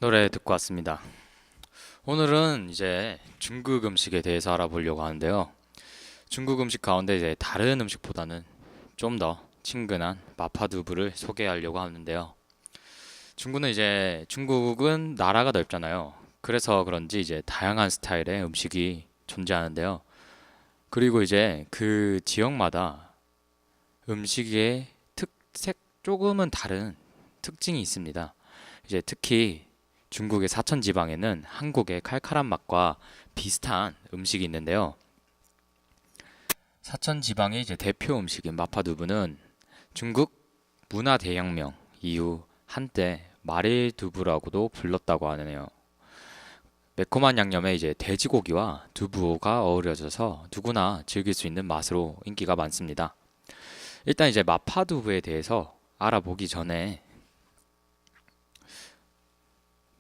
노래 듣고 왔습니다. 오늘은 이제 중국 음식에 대해서 알아보려고 하는데요. 중국 음식 가운데 이제 다른 음식보다는 좀 더 친근한 마파두부를 소개하려고 하는데요. 중국은 나라가 넓잖아요. 그래서 그런지 이제 다양한 스타일의 음식이 존재하는데요. 그리고 이제 그 지역마다 음식의 특색 조금은 다른 특징이 있습니다. 이제 특히 중국의 사천 지방에는 한국의 칼칼한 맛과 비슷한 음식이 있는데요. 사천 지방의 이제 대표 음식인 마파두부는 중국 문화 대혁명 이후 한때 마레두부라고도 불렀다고 하네요. 매콤한 양념에 이제 돼지고기와 두부가 어우러져서 누구나 즐길 수 있는 맛으로 인기가 많습니다. 일단 이제 마파두부에 대해서 알아보기 전에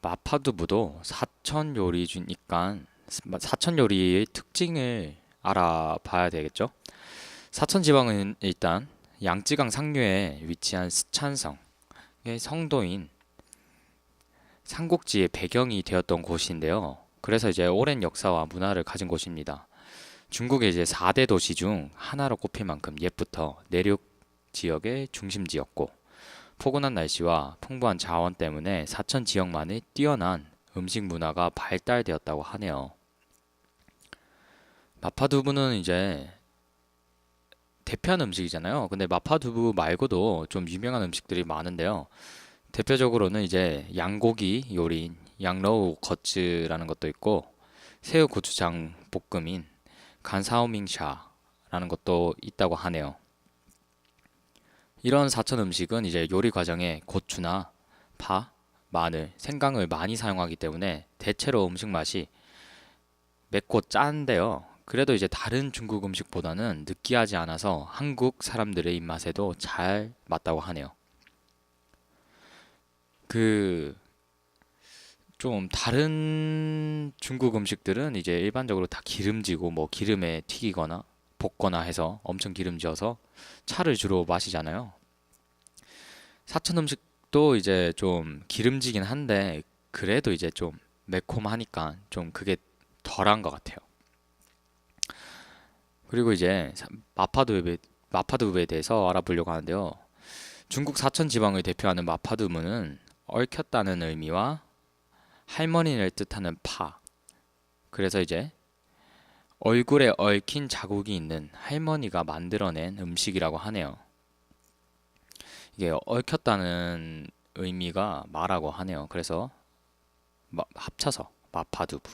마파두부도 사천 요리주니까 사천 요리의 특징을 알아봐야 되겠죠? 사천 지방은 일단 양쯔강 상류에 위치한 스촨성의 성도인 삼국지의 배경이 되었던 곳인데요. 그래서 이제 오랜 역사와 문화를 가진 곳입니다. 중국의 이제 4대 도시 중 하나로 꼽힐 만큼 옛부터 내륙 지역의 중심지였고 포근한 날씨와 풍부한 자원 때문에 사천 지역만의 뛰어난 음식 문화가 발달되었다고 하네요. 마파두부는 이제 대표하는 음식이잖아요. 근데 마파두부 말고도 좀 유명한 음식들이 많은데요. 대표적으로는 이제 양고기 요리인 양러우 거츠라는 것도 있고 새우 고추장 볶음인 간사오밍샤라는 것도 있다고 하네요. 이런 사천 음식은 이제 요리 과정에 고추나 파, 마늘, 생강을 많이 사용하기 때문에 대체로 음식 맛이 맵고 짠데요. 그래도 이제 다른 중국 음식보다는 느끼하지 않아서 한국 사람들의 입맛에도 잘 맞다고 하네요. 그 좀 다른 중국 음식들은 이제 일반적으로 다 기름지고 뭐 기름에 튀기거나 볶거나 해서 엄청 기름져서 차를 주로 마시잖아요. 사천 음식도 이제 좀 기름지긴 한데 그래도 이제 좀 매콤하니까 좀 그게 덜한 것 같아요. 그리고 이제 마파두부에 대해서 알아보려고 하는데요. 중국 사천 지방을 대표하는 마파두부는 얽혔다는 의미와 할머니를 뜻하는 파. 그래서 이제 얼굴에 얽힌 자국이 있는 할머니가 만들어낸 음식이라고 하네요. 이게 얽혔다는 의미가 마라고 하네요. 그래서 합쳐서 마파두부.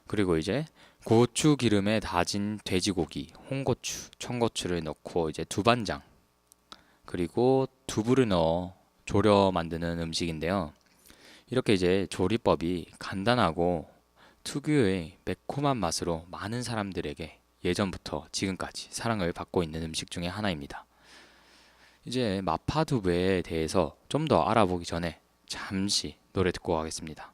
그리고 이제 고추 기름에 다진 돼지고기, 홍고추, 청고추를 넣고 이제 두반장 그리고 두부를 넣어 졸여 만드는 음식인데요. 이렇게 이제 조리법이 간단하고 특유의 매콤한 맛으로 많은 사람들에게 예전부터 지금까지 사랑을 받고 있는 음식 중에 하나입니다. 이제 마파두부에 대해서 좀 더 알아보기 전에 잠시 노래 듣고 가겠습니다.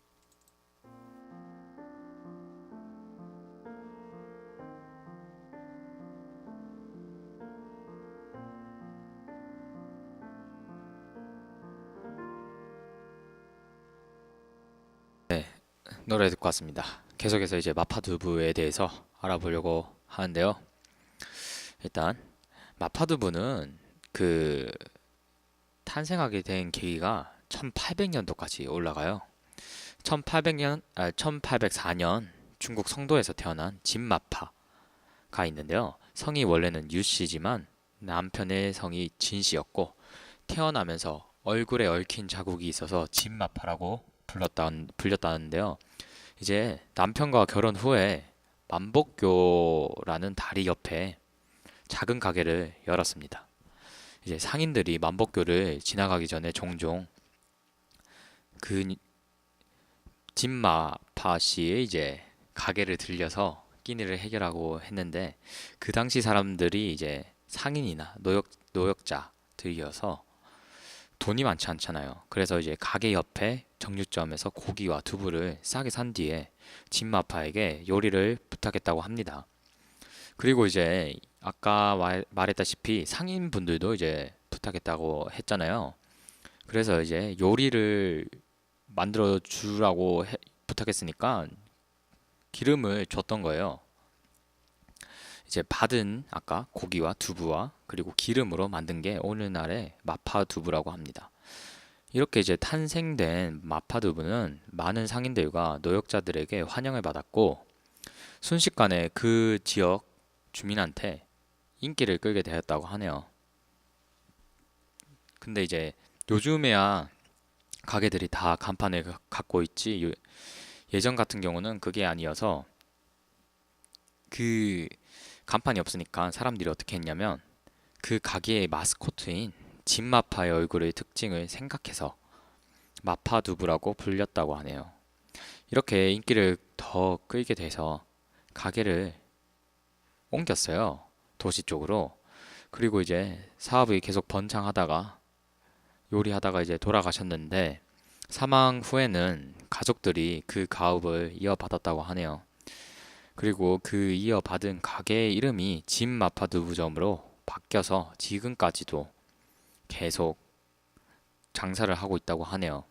네, 노래 듣고 왔습니다. 계속해서 이제 마파두부에 대해서 알아보려고 하는데요. 일단 마파두부는 그 탄생하게 된 계기가 1800년도까지 올라가요. 1804년 중국 성도에서 태어난 진마파가 있는데요. 성이 원래는 유 씨지만 남편의 성이 진 씨였고 태어나면서 얼굴에 얽힌 자국이 있어서 진마파라고 불렸다는데요. 이제 남편과 결혼 후에 만복교라는 다리 옆에 작은 가게를 열었습니다. 이제 상인들이 만복교를 지나가기 전에 종종 그 진마파 씨의 이제 가게를 들려서 끼니를 해결하고 했는데 그 당시 사람들이 이제 상인이나 노역자들이어서 돈이 많지 않잖아요. 그래서 이제 가게 옆에 정육점에서 고기와 두부를 싸게 산 뒤에 진마파에게 요리를 부탁했다고 합니다. 그리고 이제 아까 말했다시피 상인분들도 이제 부탁했다고 했잖아요. 그래서 이제 요리를 만들어 주라고 부탁했으니까 기름을 줬던 거예요. 이제 받은 아까 고기와 두부와 그리고 기름으로 만든 게 오늘날의 마파두부라고 합니다. 이렇게 이제 탄생된 마파두부는 많은 상인들과 노역자들에게 환영을 받았고 순식간에 그 지역 주민한테 인기를 끌게 되었다고 하네요. 근데 이제 요즘에야 가게들이 다 간판을 갖고 있지 예전 같은 경우는 그게 아니어서 그 간판이 없으니까 사람들이 어떻게 했냐면 그 가게의 마스코트인 진마파의 얼굴의 특징을 생각해서 마파두부라고 불렸다고 하네요. 이렇게 인기를 더 끌게 돼서 가게를 옮겼어요. 도시 쪽으로. 그리고 이제 사업이 계속 번창하다가 요리하다가 이제 돌아가셨는데 사망 후에는 가족들이 그 가업을 이어받았다고 하네요. 그리고 그 이어받은 가게의 이름이 진마파두부점으로 바뀌어서 지금까지도 계속 장사를 하고 있다고 하네요.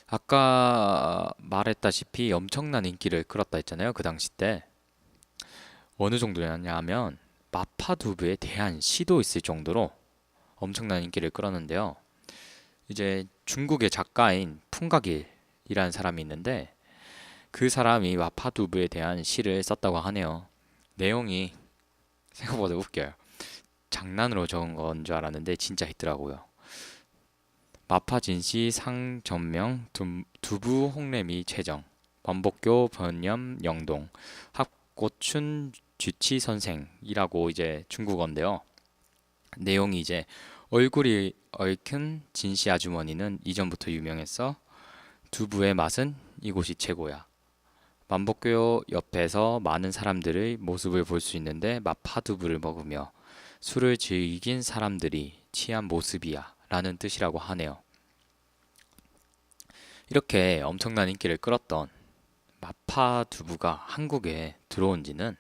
아까 말했다시피 엄청난 인기를 끌었다 했잖아요. 그 당시 때. 어느 정도였냐면 마파두부에 대한 시도 있을 정도로 엄청난 인기를 끌었는데요. 이제 중국의 작가인 풍가길이라는 사람이 있는데 그 사람이 마파두부에 대한 시를 썼다고 하네요. 내용이 생각보다 웃겨요. 장난으로 적은 건 줄 알았는데 진짜 있더라고요. 마파진시 상전명 두부 홍래미 최정 범복교 번염 영동 합고춘 쥐치 선생이라고 이제 중국어인데요. 내용이 이제 얼굴이 얽힌 진씨 아주머니는 이전부터 유명했어. 두부의 맛은 이곳이 최고야. 만복교 옆에서 많은 사람들의 모습을 볼 수 있는데 마파두부를 먹으며 술을 즐긴 사람들이 취한 모습이야 라는 뜻이라고 하네요. 이렇게 엄청난 인기를 끌었던 마파두부가 한국에 들어온 지는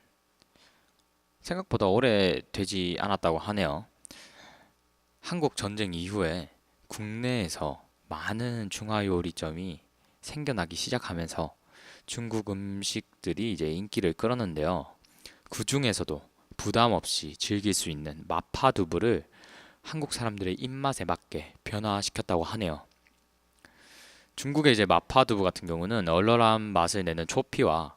생각보다 오래 되지 않았다고 하네요. 한국 전쟁 이후에 국내에서 많은 중화요리점이 생겨나기 시작하면서 중국 음식들이 이제 인기를 끌었는데요. 그 중에서도 부담 없이 즐길 수 있는 마파두부를 한국 사람들의 입맛에 맞게 변화시켰다고 하네요. 중국의 이제 마파두부 같은 경우는 얼얼한 맛을 내는 초피와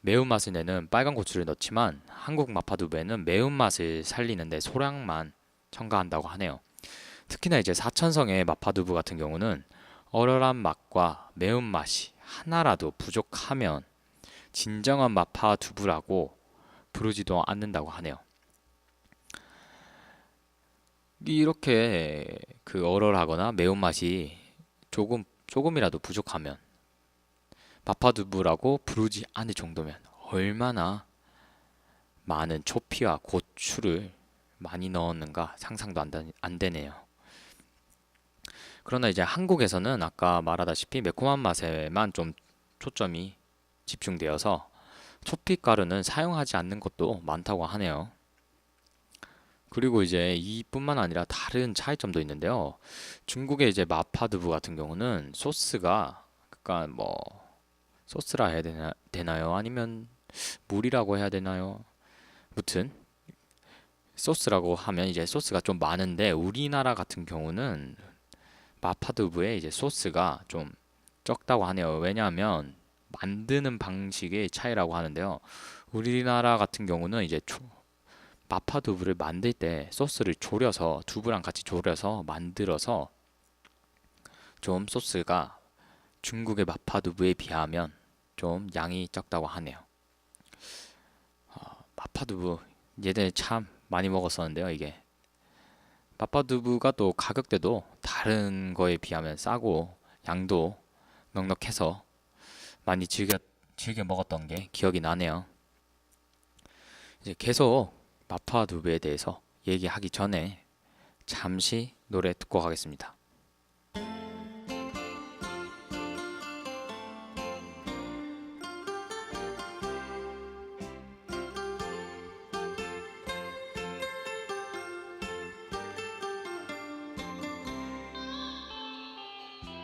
매운맛을 내는 빨간 고추를 넣지만 한국 마파두부에는 매운맛을 살리는데 소량만 첨가한다고 하네요. 특히나 이제 사천성의 마파두부 같은 경우는 얼얼한 맛과 매운맛이 하나라도 부족하면 진정한 마파두부라고 부르지도 않는다고 하네요. 이렇게 그 얼얼하거나 매운맛이 조금이라도 부족하면 마파두부라고 부르지 않을 정도면 얼마나 많은 초피와 고추를 많이 넣었는가 상상도 안 되네요. 그러나 이제 한국에서는 아까 말하다시피 매콤한 맛에만 좀 초점이 집중되어서 초피가루는 사용하지 않는 것도 많다고 하네요. 그리고 이제 이뿐만 아니라 다른 차이점도 있는데요. 중국의 이제 마파두부 같은 경우는 소스가 그러니까 뭐 소스라 해야 되나요? 아니면 물이라고 해야 되나요? 무튼 소스라고 하면 이제 소스가 좀 많은데 우리나라 같은 경우는 마파두부에 이제 소스가 좀 적다고 하네요. 왜냐하면 만드는 방식의 차이라고 하는데요. 우리나라 같은 경우는 이제 마파두부를 만들 때 소스를 졸여서 두부랑 같이 졸여서 만들어서 좀 소스가 중국의 마파두부에 비하면 좀 양이 적다고 하네요. 마파두부 예전에 참 많이 먹었었는데요. 이게 마파두부가 또 가격대도 다른 거에 비하면 싸고 양도 넉넉해서 많이 즐겨 먹었던 게 기억이 나네요. 이제 계속 마파두부에 대해서 얘기하기 전에 잠시 노래 듣고 가겠습니다.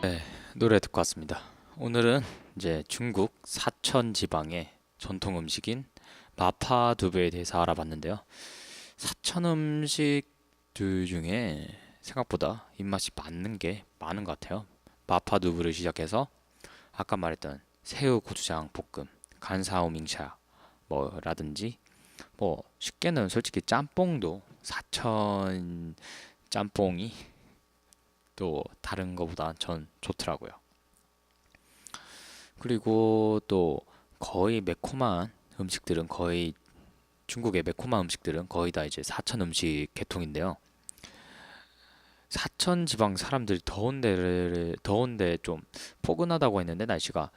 네, 노래 듣고 왔습니다. 오늘은 이제 중국 사천 지방의 전통 음식인 마파두부에 대해서 알아봤는데요. 사천 음식들 중에 생각보다 입맛이 맞는 게 많은 것 같아요. 마파두부를 시작해서 아까 말했던 새우 고추장 볶음, 간사오 밍샤 뭐라든지 뭐 쉽게는 솔직히 짬뽕도 사천 짬뽕이 또 다른 거보다 전 좋더라고요. 그리고 또 거의 매콤한 음식들은 거의 중국의 매콤한 음식들은 거의 다 이제 사천 음식 계통인데요. 사천 지방 사람들이 더운데 좀 포근하다고 했는데 날씨가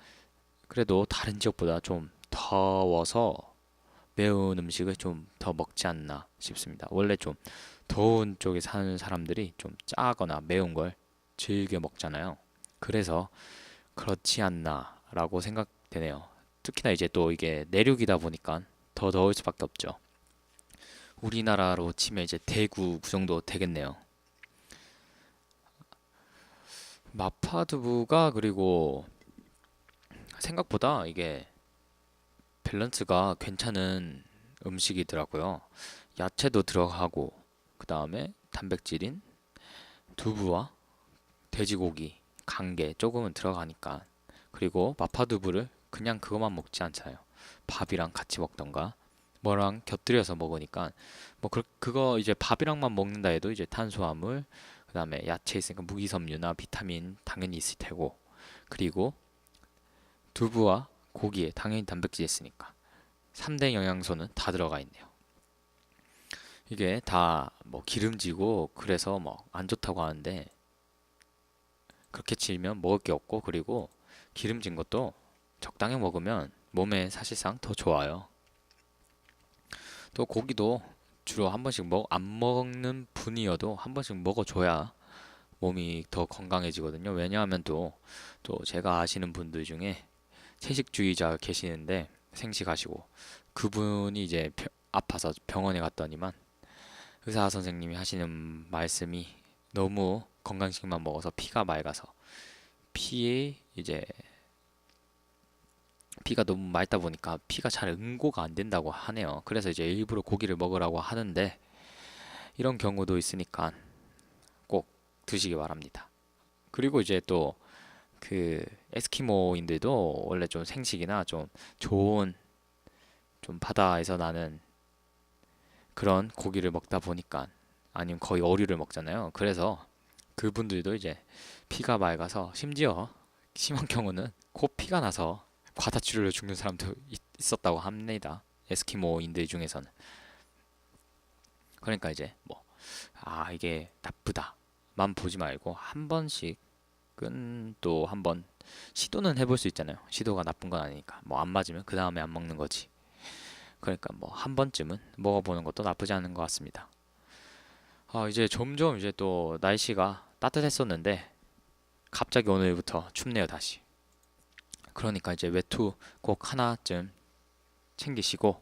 그래도 다른 지역보다 좀 더워서 매운 음식을 좀 더 먹지 않나 싶습니다. 원래 좀 더운 쪽에 사는 사람들이 좀 짜거나 매운 걸 즐겨 먹잖아요. 그래서 그렇지 않나라고 생각되네요. 특히나 이제 또 이게 내륙이다 보니까 더 더울 수밖에 없죠. 우리나라로 치면 이제 대구 그 정도 되겠네요. 마파두부가 그리고 생각보다 이게 밸런스가 괜찮은 음식이더라고요. 야채도 들어가고 그 다음에 단백질인 두부와 돼지고기, 간게 조금은 들어가니까 그리고 마파두부를 그냥 그것만 먹지 않잖아요. 밥이랑 같이 먹던가 뭐랑 곁들여서 먹으니까 뭐 그거 이제 밥이랑만 먹는다 해도 이제 탄수화물 그다음에 야채 있으니까 무기섬유나 비타민 당연히 있을 테고 그리고 두부와 고기에 당연히 단백질이 있으니까 3대 영양소는 다 들어가 있네요. 이게 다 뭐 기름지고 그래서 뭐 안 좋다고 하는데 그렇게 치면 먹을 게 없고 그리고 기름진 것도 적당히 먹으면 몸에 사실상 더 좋아요. 또 고기도 주로 한 번씩 안 먹는 분이어도 한 번씩 먹어줘야 몸이 더 건강해지거든요. 왜냐하면 또 제가 아시는 분들 중에 채식주의자 계시는데 생식하시고 그분이 이제 아파서 병원에 갔더니만 의사 선생님이 하시는 말씀이 너무 건강식만 먹어서 피가 맑아서 피에 이제 피가 너무 맑다 보니까 피가 잘 응고가 안 된다고 하네요. 그래서 이제 일부러 고기를 먹으라고 하는데 이런 경우도 있으니까 꼭 드시기 바랍니다. 그리고 이제 또 그 에스키모인들도 원래 좀 생식이나 좀 좋은 좀 바다에서 나는 그런 고기를 먹다 보니까 아니면 거의 어류를 먹잖아요. 그래서 그분들도 이제 피가 맑아서 심지어 심한 경우는 코 피가 나서 과다출혈로 죽는 사람도 있었다고 합니다. 에스키모인들 중에서는. 그러니까 이제 뭐 이게 나쁘다만 보지 말고 한 번씩은 또 한번 시도는 해볼 수 있잖아요. 시도가 나쁜 건 아니니까. 뭐 안 맞으면 그 다음에 안 먹는 거지. 그러니까 뭐 한 번쯤은 먹어보는 것도 나쁘지 않은 것 같습니다. 이제 점점 이제 또 날씨가 따뜻했었는데 갑자기 오늘부터 춥네요, 다시. 그러니까 이제 외투 꼭 하나쯤 챙기시고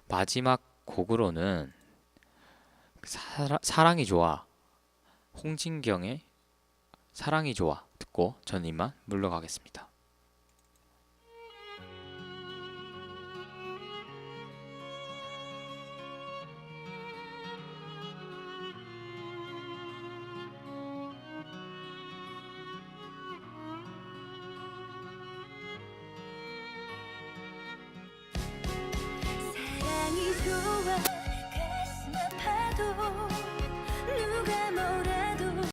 마지막 곡으로는 사랑이 좋아 홍진경의 사랑이 좋아 듣고 전 이만 물러가겠습니다. 사랑이 좋아 가슴 아파도